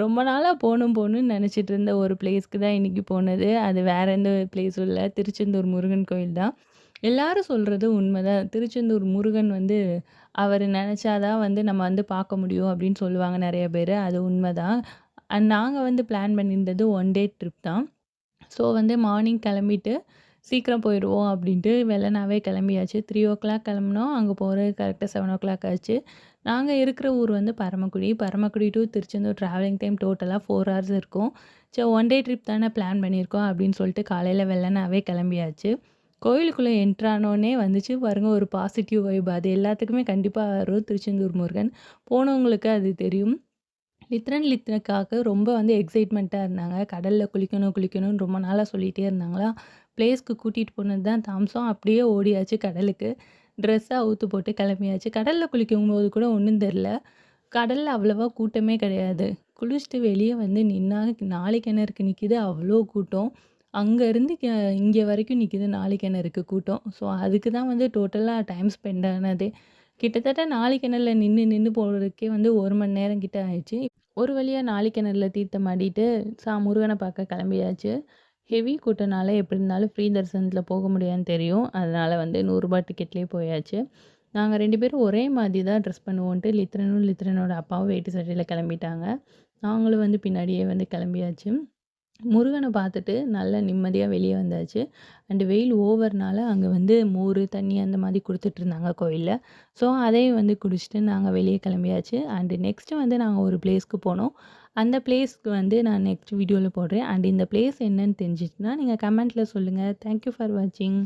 ரொம்ப நாளா போணும் போணும்னு நெனச்சிட்டு இருந்த ஒரு பிளேஸ்க்கு தான் இன்னைக்கு போனது. அது வேற எந்த பிளேஸும் இல்ல. திருச்செந்தூர் முருகன் கோயில் தான். எல்லாரும் சொல்றது உண்மதான். திருச்செந்தூர் முருகன் வந்து அவரு நெனச்சா தான் வந்து நம்ம வந்து பார்க்க முடியும் அப்படின்னு சொல்லுவாங்க நெறைய பேரு. அது உண்மதான். நாங்க வந்து பிளான் பண்ணியிருந்தது ஒன் டே ட்ரிப் தான். ஸோ வந்து மார்னிங் கிளம்பிட்டு, சீக்கிரம் போயிருவோம் அப்டின்ட்டு வெள்ளனாவே கிளம்பியாச்சு. 3:00 கிளம்புனோம். அங்க போறது கரெக்ட்டா 7:00 ஆச்சு. நாங்க இருக்கிற ஊர் வந்து Paramakudi. Paramakudi to Tiruchendur travelling time டோட்டலா 4 ஹார்ஸ் இருக்கும். சரி ஒன் டே ட்ரிப் தானே பிளான் பண்ணியிருக்கோம் அப்டின்னு சொல்லிட்டு காலையில வெள்ளனாவே கிளம்பியாச்சு. கோயிலுக்குள்ள என்டர் ஆனோனே வந்துச்சு பாருங்க ஒரு பாசிட்டிவ் வைப். அது எல்லாத்துக்குமே கண்டிப்பா வரும் திருச்செந்தூர் முருகன். போனவங்களுக்கு அது தெரியும். லித்ரனுக்காக ரொம்ப வந்து எக்ஸைட்மெண்ட்டா இருந்தாங்க. கடல்ல குளிக்கணும், குளிக்கணும்னு ரொம்ப நாளா சொல்லிட்டே இருந்தாங்களா. பிளேஸ்க்கு கூட்டிட்டு போனது தான் தாமசம். அப்படியே ஓடியாச்சு கடலுக்கு. ட்ரெஸ்ஸ அவுத்து போட்டு கிளம்பியாச்சு. கடல்ல குளிக்கும்போது கூட ஒண்ணும் தெரியல. கடல்ல அவ்வளவா கூட்டமே கிடையாது. குளிச்சுட்டு வெளிய வந்து நின்னா 4 கிணறுக்கு நிக்குது அவ்ளோ கூட்டம். அங்க இருந்து இங்க வரைக்கும் நிக்குது 4 கிணறுக்கு கூட்டம். ஸோ அதுக்கு தான் வந்து டோட்டலா டைம் ஸ்பெண்ட் ஆனதே. கிட்டத்தட்ட 4 கிணறுல நின்னு நின்னு போறதுக்கே வந்து 1 மணி நேரம் கிட்ட ஆயிடுச்சு. ஒரு வழியா 4 கிணறுல தீர்த்தம் ஆடிட்டு, முருகன பார்க்க கிளம்பியாச்சு. ஹெவி கூட்டம்னால எப்படி இருந்தாலும் ஃப்ரீ தரிசனத்தில போக முடியாதுன்னு தெரியும். அதனால வந்து ரூ. 100 டிக்கெட்லயே போயாச்சு. நாங்க 2 பேரும் ஒரே மாதிரி தான் ட்ரெஸ் பண்ணுவோன்ட்டு லித்ரனோட அப்பாவும் வேட்டி சட்டையில கிளம்பிட்டாங்க. நாங்களும் வந்து பின்னாடியே வந்து கிளம்பியாச்சு. முருகன பார்த்துட்டு நல்லா நிம்மதியா வெளிய வந்தாச்சு. அண்ட் வெயில் ஓவர்னால அங்க வந்து மோரு, தண்ணி அந்த மாதிரி குடுத்துட்டுருந்தாங்க கோயில்ல. ஸோ அதையும் வந்து குடிச்சுட்டு நாங்க வெளிய கிளம்பியாச்சு. அண்ட் நெக்ஸ்ட் வந்து நாங்க ஒரு பிளேஸ்க்கு போனோம். அந்த பிளேஸ்க்கு வந்து நான் நெக்ஸ்ட் வீடியோல போடுறேன். அண்ட் இந்த பிளேஸ் என்னன்னு தெரிஞ்சுச்சுன்னா, நீங்க கமெண்ட்ல சொல்லுங்க. தேங்க் யூ ஃபார் வாட்சிங்.